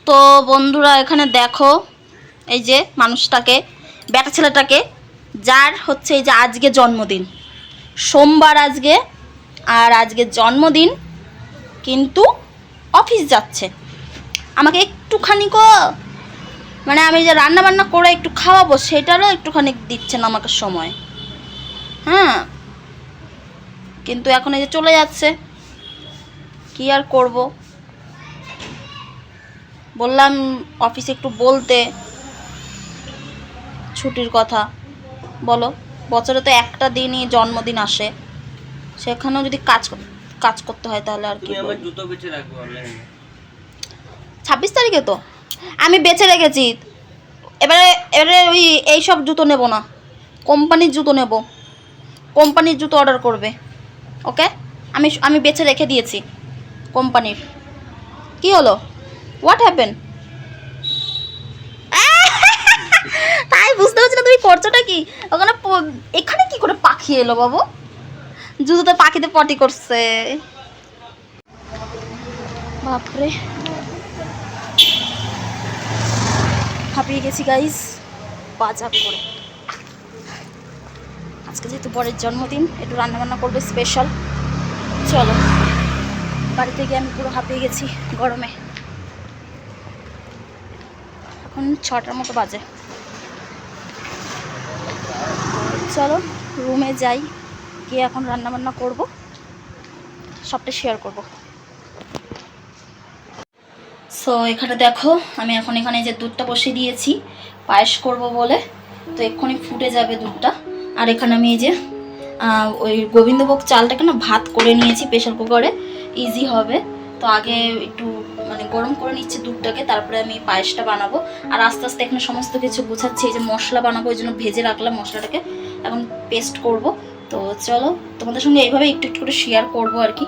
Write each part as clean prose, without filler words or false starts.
তো বন্ধুরা এখানে দেখো এই যে মানুষটাকে, বেটা ছেলেটাকে, যার হচ্ছে এই যে আজকে জন্মদিন, সোমবার আজকে, আর আজকে জন্মদিন, কিন্তু অফিস যাচ্ছে। আমাকে একটুখানি মানে আমি যে রান্না বান্না করে একটু খাওয়াবো সেটারও একটুখানি দিচ্ছে না আমাকে সময়। হ্যাঁ, কিন্তু এখন এই যে চলে যাচ্ছে, কি আর করব। বললাম অফিসে একটু বলতে ছুটির কথা, বলো বছরে তো একটা দিনই জন্মদিন আসে, সেখানেও যদি কাজ করতে হয় তাহলে আর কি। 26 তারিখে তো আমি বেছে রেখেছি। এবারে এবারে ওই এইসব জুতো নেব না, কোম্পানির জুতো নেব, কোম্পানির জুতো অর্ডার করবে। ওকে, আমি বেছে রেখে দিয়েছি কোম্পানির। কি হলো, হোয়াট হ্যাপেন? তাই বুঝতে পারছি না তুমি করছোটা কি ওখানে। এখানে কি করে পাখি এলো বাবু? জুতোতে পাখিতে পটি করছে। বাপরে, হাঁপিয়ে গেছি গাইস বাজার করে। আজকে যেহেতু বরের জন্মদিন, একটু রান্নাবান্না করবে স্পেশাল। চলো, বাড়িতে গিয়ে আমি পুরো হাঁপিয়ে গেছি গরমে। এখন 6টার মতো বাজে। চলো রুমে যাই, গিয়ে এখন রান্নাবান্না করব, সবটা শেয়ার করব। সো এখানে দেখো আমি এখন এখানে যে দুধটা বসিয়ে দিয়েছি পায়েস করব বলে, তো এক্ষুনি ফুটে যাবে দুধটা। আর এখানে আমি এই যে ওই গোবিন্দভোগ চালটাকে না ভাত করে নিয়েছি প্রেশার কুকারে, ইজি হবে। তো আগে একটু মানে গরম করে নিচ্ছি দুধটাকে, তারপরে আমি পায়েসটা বানাবো। আর আস্তে আস্তে এখানে সমস্ত কিছু গুছাচ্ছি, এই যে মশলা বানাবো ওই জন্য ভেজে রাখলাম মশলাটাকে, এখন পেস্ট করব। তো চলো তোমাদের সঙ্গে এইভাবে একটু একটু করে শেয়ার করবো আর কি।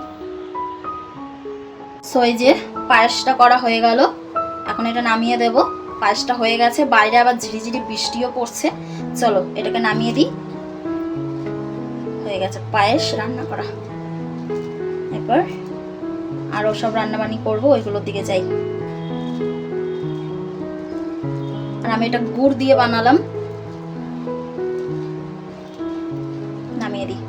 সো এই যে পায়েসটা করা হয়ে গেল, এখন এটা নামিয়ে দেব। পায়েসটা হয়ে গেছে, বাইরে আবার ঝিরিঝিরি বৃষ্টিও পড়ছে। চলো এটাকে নামিয়ে দিই। হয়ে গেছে পায়েস রান্না করা, এরপর আরও সব রান্নাবান্নি করবো, ওইগুলোর দিকে যাই। আর আমি এটা গুড় দিয়ে বানালাম, নামিয়ে দিই।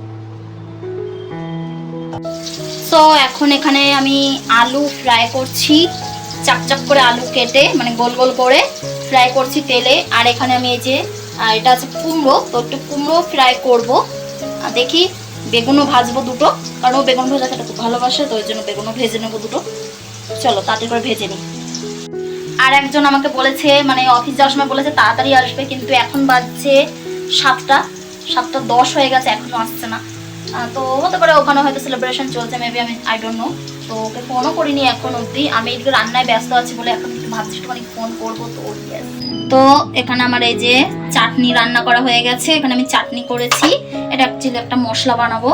সো এখন এখানে আমি আলু ফ্রাই করছি, চাকচাক করে আলু কেটে মানে গোল গোল করে ফ্রাই করছি তেলে। আর এখানে আমি এই যে এটা আছে কুমড়ো, তো একটু কুমড়ো ফ্রাই করব। দেখি বেগুনও ভাজবো দুটো, কারণ ও বেগুন ভাজা খেতে খুব ভালোবাসে, তো ওই জন্য বেগুনও ভেজে নেবো দুটো। চলো তাড়াতাড়ি করে ভেজে নিই। আর একজন আমাকে বলেছে, মানে অফিস যাওয়ার সময় বলেছে তাড়াতাড়ি আসবে, কিন্তু এখন বাজছে 7টা 10 হয়ে গেছে, এখনো আসছে না। তো হতে পারে ওখানে হয়তো সেলিব্রেশন চলছে, মেবি, আমি আই ডোন্ট নো। তো ওকে ফোনও করিনি এখন অবধি, আমি এদিকে রান্নায় ব্যস্ত আছি বলে এখন একটু ভাবছি একটুখানি ফোন করবো। তো এখানে আমার এই যে চাটনি রান্না করা হয়ে গেছে, এখানে আমি চাটনি করেছি, এটা অ্যাকচুয়ালি একটা মশলা বানাবো।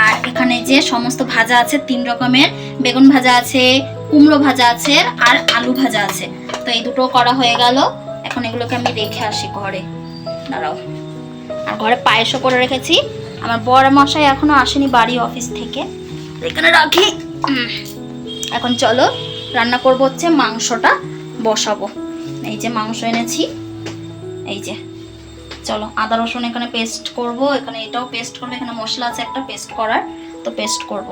আর এখানে যে সমস্ত ভাজা আছে 3 রকমের, বেগুন ভাজা আছে, কুমড়ো ভাজা আছে, আর আলু ভাজা আছে। তো এই দুটো করা হয়ে গেল, এখন এগুলোকে আমি রেখে আসি ঘরে। দাঁড়াও, আর ঘরে পায়েসও করে রেখেছি। আমার বড় মশাই এখনো আসেনি বাড়ি অফিস থেকে, এখানে রাখি। এখন চলো রান্না করবো, হচ্ছে মাংসটা বসাবো। এই যে মাংস এনেছি, এই যে। চলো আদা রসুন এখানে পেস্ট করব, এখানে এটাও পেস্ট করবো, এখানে মশলা আছে একটা পেস্ট করার, তো পেস্ট করব।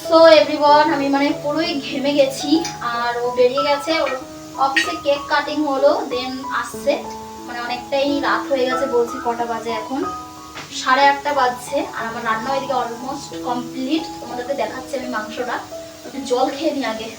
সো এভরিওয়ান, আমি মানে পুরোই ঘেমে গেছি, আর ও বেরিয়ে গেছে, ওর অফিসে কেক কাটিং হলো, দেন আসছে, মানে অনেকটাই রাত হয়ে গেছে। বলছি কটা বাজে এখন, 8:30 বাজছে। আর আমার রান্না ওইদিকে অলমোস্ট কমপ্লিট, তোমাদেরকে দেখাচ্ছি আমি মাংসটা। একটু জল খেয়ে নিই আগে।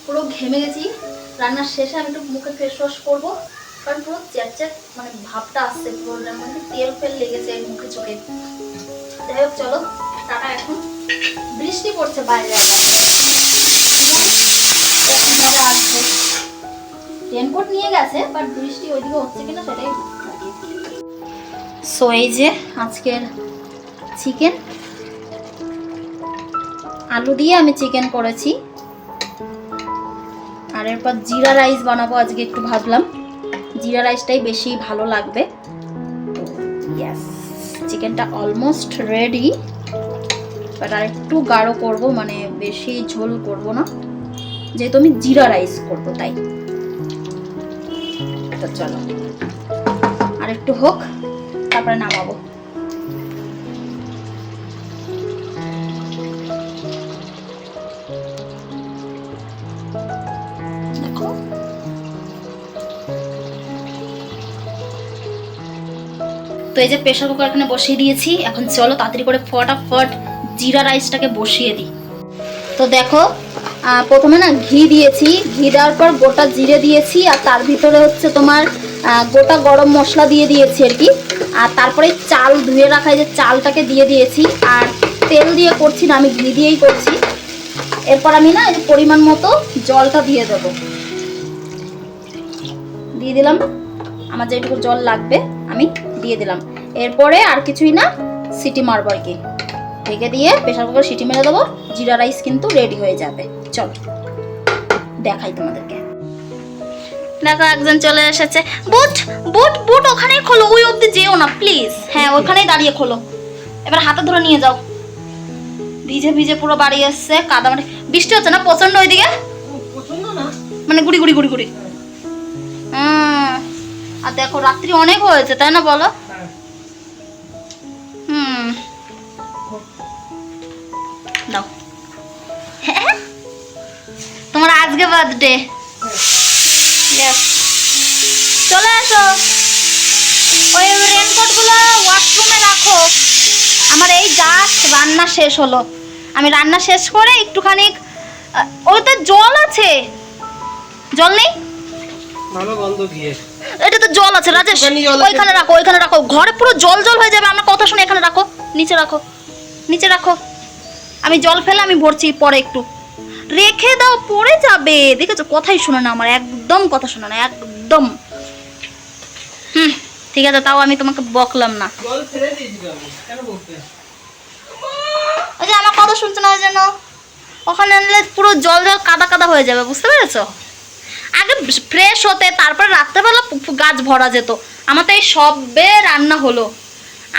পুরো ঘেমে গেছি, রান্নার শেষে আমি একটু মুখে ফেস ওয়াশ করবো, কারণ পুরো চ্যাট মানে ভাবটা আসছে, পুরো মানে তেল ফেল লেগেছে মুখে চোখে। যাই হোক চলো টাটা। এখন বৃষ্টি পড়ছে বাইরে, আসবে, রেনকোট নিয়ে গেছে, বাট বৃষ্টি ওইদিকে হচ্ছে কিনা সেটাই। সো এই যে আজকের চিকেন, আলু দিয়ে আমি চিকেন করেছি। আর এরপর জিরা রাইস বানাবো আজকে, একটু ভাবলাম জিরা রাইসটাই বেশি ভালো লাগবে। তো ইয়েস, চিকেনটা অলমোস্ট রেডি, বাট আর একটু গাঢ় করবো, মানে বেশি ঝোল করব না, যেহেতু আমি জিরা রাইস করবো তাই। তো চলো আর একটু হোক, তারপরে নামাবো। দেখো তো এই যে প্রেসার কুকার এখানে বসিয়ে দিয়েছি, এখন চলো তাড়াতাড়ি করে ফটাফট জিরা রাইসটাকে বসিয়ে দিই। তো দেখো প্রথমে না ঘি দিয়েছি, ঘি দেওয়ার পর গোটা জিরে দিয়েছি, আর তার ভিতরে হচ্ছে তোমার গোটা গরম মশলা দিয়ে দিয়েছি আর কি। আর তারপরে চাল ধুয়ে রাখা, যে চালটাকে দিয়ে দিয়েছি। আর তেল দিয়ে করছি না, আমি ঘি দিয়েই করছি। এরপর আমি না এই পরিমাণ মতো জলটা দিয়ে দেবো, দিয়ে দিলাম, আমার যেটুকু জল লাগবে আমি দিয়ে দিলাম। এরপরে আর কিছুই না, সিটি মারবো আর কি, ঢেকে দিয়ে প্রেসার কুকার সিটি মেরে দেবো, জিরা রাইস কিন্তু রেডি হয়ে যাবে। চলো দেখাই তোমাদেরকে। দেখো একজন চলে এসেছে। বুট বুট বুট ওখানেই খোলো, ওই অবধি যেও না প্লিজ। হ্যাঁ ওখানেই দাঁড়িয়ে খোলো, এবার হাতে ধরে নিয়ে যাও। ভিজে ভিজে পুরো বাড়ি এসছে, কাদা মাটি। বৃষ্টি হচ্ছে না প্রচন্ড ওইদিকে? মানে গুড়ি গুড়ি গুড়ি গুড়ি। আর দেখো রাত্রি অনেক হয়েছে তাই না বলো? দাও। তোমার আজকে বার্থডে, চলে আসো। ওই রেনকোট গুলো ওয়াশরুমে রাখো। আমার এই জাস্ট রান্না শেষ হলো, আমি রান্না শেষ করে একটুখানি, ওইতে জল আছে, জল নেই? ভালো গন্ধ দিয়ে। এটা তো জল আছে রাজেশ, ওইখানে রাখো, ওইখানে রাখো। ঘরে পুরো জল জল হয়ে যাবে, আমার কথা শুনে এখানে রাখো, নিচে রাখো, নিচে রাখো। আমি জল ফেলে আমি ভরছি, পরে একটু রেখে দাও, পড়ে যাবে। দেখেছো কথাই শোনো না আমার, একদম কথা শোনো না একদম। ঠিক আছে, তাও আমি তোমাকে বকলাম না। জল ফেলে দিয়েছি আমি, কেন বলতে? ওই যে আমার কথা শুনছো না, ওই জন্য ওখানে আনলে পুরো জল জল কাদা কাদা হয়ে যাবে, বুঝতে পেরেছো? আগে ফ্রেশ হতে, তারপরে রাত্রেবেলা গাছ ভরা যেত। আমার তো এই সবে রান্না হলো,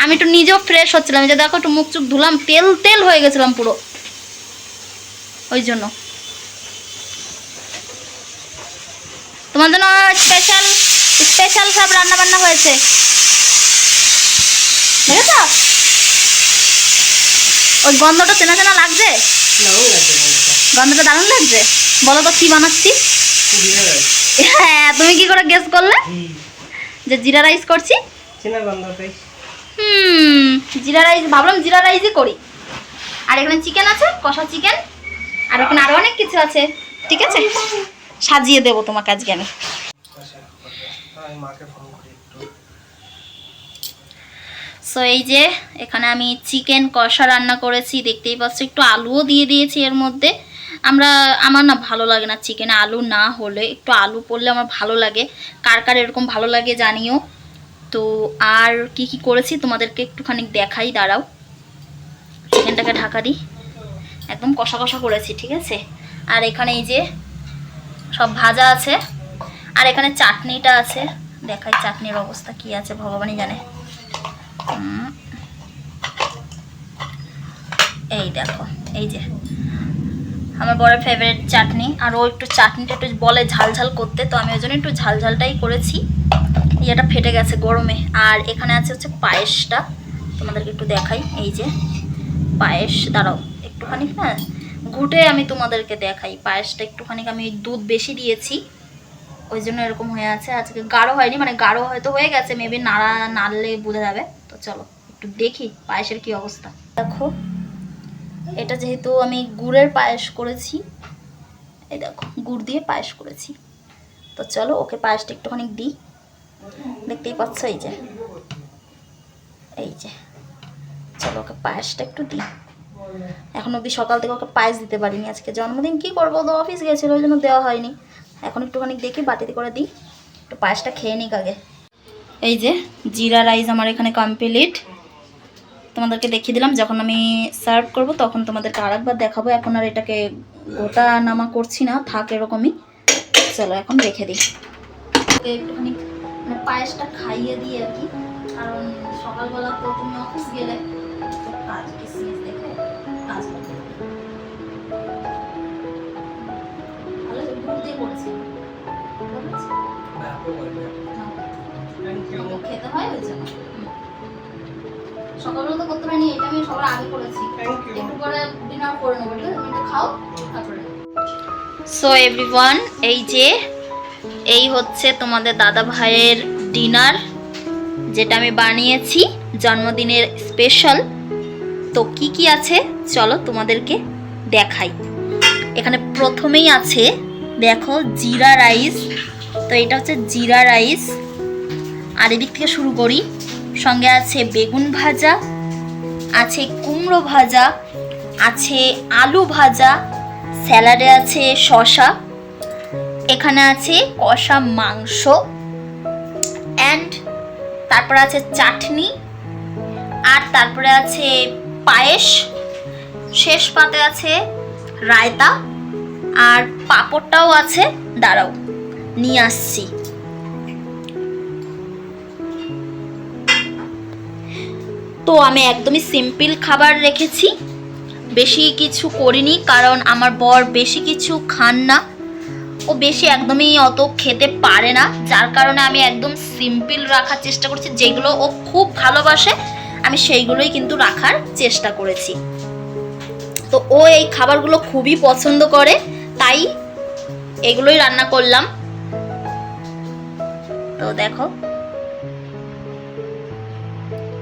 আমি একটু নিজেও ফ্রেশ হচ্ছিলাম। যে দেখো একটু মুখ চুখ ধুলাম, তেল তেল হয়ে গেছিলাম পুরো, ওই জন্য। তোমার জন্য স্পেশাল স্পেশাল সব রান্না বান্না হয়েছে, দেখেছ? ওই গন্ধটা চেনা চেনা লাগছে, গন্ধটা দারুণ লাগছে। বলো তো কি বানাচ্ছি? হ্যাঁ তুমি কি করে গেস করলে যে জিরা রাইস করছি? জিরা রাইস, ভাবলাম জিরা রাইসই করি। আর এখানে চিকেন আছে, কষা চিকেন, আর এখানে আরো অনেক কিছু আছে। ঠিক আছে, সাজিয়ে দেবো তোমাকে আজকে আমি। সো এই যে এখানে আমি চিকেন কষা রান্না করেছি, দেখতেই পাচ্ছ। একটু আলুও দিয়ে দিয়েছি এর মধ্যে। আমার না ভালো লাগে না চিকেনে আলু না হলে, একটু আলু পড়লে আমার ভালো লাগে। কার কার এরকম ভালো লাগে জানিও। তো আর কি কি করেছি তোমাদেরকে একটুখানি দেখাই, দাঁড়াও। চিকেনটাকে ঢাকা দিই, একদম কষা কষা করেছি, ঠিক আছে। আর এখানে এই যে সব ভাজা আছে, আর এখানে চাটনিটা আছে, দেখাই চাটনির অবস্থা কি আছে ভগবানই জানে। এই দেখো, এই যে আমার বড় ফেভারিট চাটনি। আর ও একটু চাটনিটা একটু বলে ঝাল ঝাল করতে, তো আমি ওই জন্য একটু ঝাল ঝালটাই করেছি। এটা ফেটে গেছে গরমে। আর এখানে আছে হচ্ছে পায়েসটা, তোমাদেরকে একটু দেখাই। এই যে পায়েস, দাঁড়াও একটুখানি না ঘুটে আমি তোমাদেরকে দেখাই। পায়েসটা একটুখানি আমি দুধ বেশি দিয়েছি, ওই জন্য এরকম হয়ে আছে। আজকে গাঢ় হয়নি, মানে গাঢ় হয়তো হয়ে গেছে, মেবি নাড়লে বোঝা যাবে। তো চলো একটু দেখি পায়েসের কি অবস্থা। দেখো এটা যেহেতু আমি গুড়ের পায়েস করেছি, এই দেখো গুড় দিয়ে পায়েস করেছি। তো চলো ওকে পায়েসটা একটুখানি দিই, দেখতেই পাচ্ছ এই যে, এই যে। চলো ওকে পায়েসটা একটু দিই। এখন অবধি সকাল থেকে ওকে পায়েস দিতে পারিনি, আজকে জন্মদিন, কি করবো, তো অফিস গেছিলো ওই জন্য দেওয়া হয়নি। এখন একটুখানি দেখি বাটিতে করে দিই, একটু পায়েসটা খেয়ে নিক আগে। এই যে জিরা রাইস আমার এখানে কমপ্লিট, তোমাদেরকে দেখিয়ে দিলাম। যখন আমি সার্ভ করব তখন তোমাদেরকে আরেকবার দেখাবো। এখন আর এটাকে গোটা নামা করছি না, থাক এরকমই। চলো এখন রেখে দিই, ওকে একটুখানি মানে পায়েসটা খাইয়ে দিই আর কি, কারণ সকালবেলা তো তুমি অফিস গেলে তো কাজ কিসমিস দেখে কাজ করতে হবে। ভালো দুধ দিয়ে করেছি খেতে হয় ওই জন্য। সকালবেলা তো করতে পারিনি, এটা আমি সবার আগে করেছি, একটু পরে ডিনার করে নেবো, ঠিক আছে? তুমি খাও তারপরে। সো এভরিওয়ান, এই হচ্ছে তোমাদের দাদা ভাইয়ের ডিনার, যেটা আমি বানিয়েছি জন্মদিনের স্পেশাল। তো কি কি আছে চলো তোমাদেরকে দেখাই। এখানে প্রথমেই আছে দেখো জিরা রাইস, তো এটা হচ্ছে জিরা রাইস। আর এদিক থেকে শুরু করি, সঙ্গে আছে বেগুন ভাজা, আছে কুমড়ো ভাজা, আছে আলু ভাজা, স্যালাডে আছে শসা, এখানে আছে কষা মাংস, অ্যান্ড তারপরে আছে চাটনি, আর তারপরে আছে পায়েস, শেষ পাতে আছে রায়তা, আর পাঁপড়টাও আছে, দাঁড়াও নিয়ে আসছি। তো আমি একদমই সিম্পল খাবার রেখেছি, বেশি কিছু করিনি, কারণ আমার বর বেশি কিছু খান না, ও বেশি একদমই অত খেতে পারে না, যার কারণে আমি একদম সিম্পল রাখার চেষ্টা করছি। যেগুলো ও খুব ভালোবাসে আমি সেইগুলোই কিন্তু রাখার চেষ্টা করেছি। তো ও এই খাবারগুলো খুবই পছন্দ করে, তাই এগুলোই রান্না করলাম। তো দেখো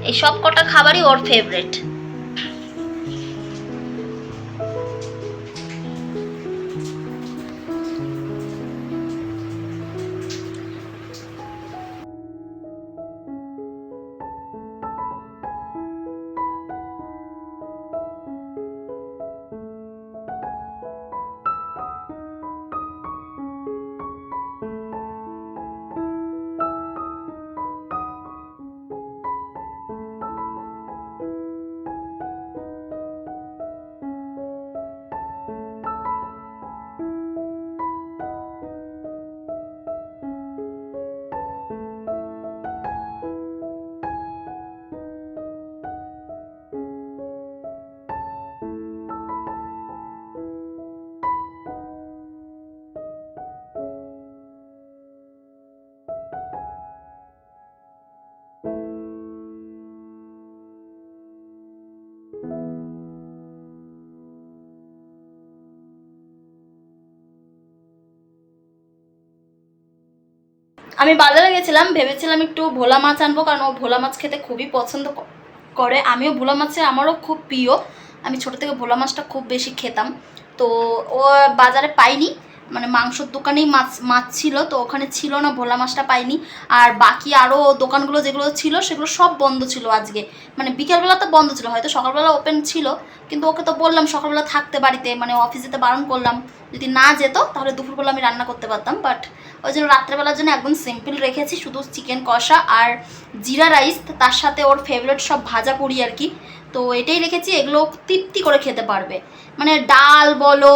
এই সব কটা খাবারই ওর ফেভারিট। আমি বাজারে গেছিলাম, ভেবেছিলাম একটু ভোলা মাছ আনবো, কারণ ও ভোলা মাছ খেতে খুবই পছন্দ করে। আমিও ভোলা মাছে আমারও খুব প্রিয়, আমি ছোটো থেকে ভোলা মাছটা খুব বেশি খেতাম। তো ও বাজারে পাইনি, মানে মাংসর দোকানেই মাছ ছিল, তো ওখানে ছিল না, ভোলা মাছটা পাইনি। আর বাকি আরও দোকানগুলো যেগুলো ছিল সেগুলো সব বন্ধ ছিল আজকে, মানে বিকেলবেলা তো বন্ধ ছিল, হয়তো সকালবেলা ওপেন ছিল, কিন্তু ওকে তো বললাম সকালবেলা থাকতে বাড়িতে, মানে অফিসেতে বারণ করলাম, যদি না যেত তাহলে দুপুরবেলা আমি রান্না করতে পারতাম। বাট ওই জন্য রাত্রেবেলার জন্য একদম সিম্পল রেখেছি, শুধু চিকেন কষা আর জিরা রাইস, তার সাথে ওর ফেভারিট সব ভাজা করি আর কি। তো এটাই রেখেছি, এগুলো তৃপ্তি করে খেতে পারবে, মানে ডাল বলো,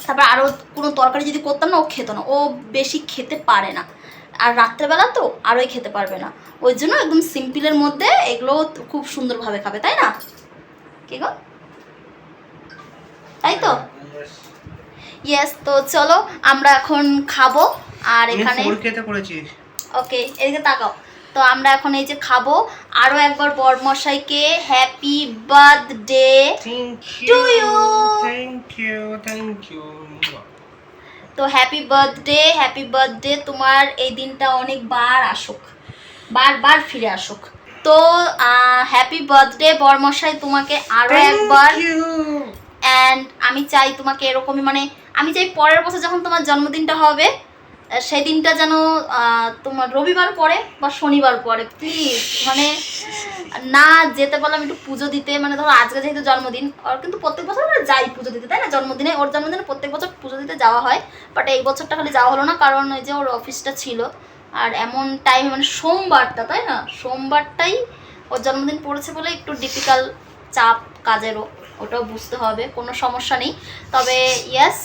তারপর আরও কোনো তরকারি যদি করতাম না ও খেত না, ও বেশি খেতে পারে না, আর রাত্রেবেলা তো আরোই খেতে পারবে না, ওই জন্য একদম সিম্পলের মধ্যে এগুলো খুব সুন্দরভাবে খাবে, তাই না? কি গো, তাই তো? ইয়েস। তো চলো আমরা এখন খাবো, আর এখানে ওকে এদিকে তাকাও। তো আমরা এখন এই যে খাবো, আরো একবার বরমশাইকে happy birthday to you. Thank you. তো হ্যাপি বার্থডে তোমার, এই দিনটা অনেকবার আসুক, বারবার ফিরে আসুক। তো হ্যাপি বার্থডে বরমশাই তোমাকে আরো একবার। অ্যান্ড আমি চাই তোমাকে এরকমই, মানে আমি চাই পরের বছর যখন তোমার জন্মদিনটা হবে সেই দিনটা যেন তোমার রবিবার পরে বা শনিবার পরে, প্লিজ মানে না যেতে পারলাম একটু পুজো দিতে, মানে ধরো আজকে যেহেতু জন্মদিন, আর কিন্তু প্রত্যেক বছর আমরা যাই পুজো দিতে, তাই না? জন্মদিনে, ওর জন্মদিনে প্রত্যেক বছর পুজো দিতে যাওয়া হয়, বাট এই বছরটা খালি যাওয়া হলো না, কারণ ওই যে ওর অফিসটা ছিল, আর এমন টাইম মানে সোমবারটা, তাই না? সোমবারটাই ওর জন্মদিন পড়েছে বলে একটু ডিফিকাল্ট, চাপ কাজেরও, ওটাও বুঝতে হবে, কোনো সমস্যা নেই। তবে ইয়েস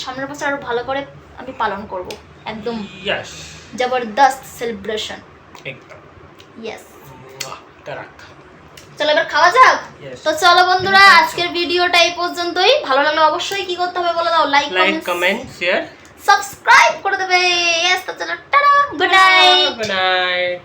সামনের বছর আরো ভালো করে আমি পালন করব একদম Yes. জবরদস্ত সেলিব্রেশন। একদম। ইয়েস, তারাক। চলো এবার খাওয়া যাক। Yes. তো চলো বন্ধুরা, আজকের ভিডিওটা এই পর্যন্তই। ভালো লাগলে অবশ্যই কি করতে হবে বলে দাও, লাইক কমেন্ট শেয়ার সাবস্ক্রাইব করে দেবে। ইয়েস, তো চলো tata, good night. Good night.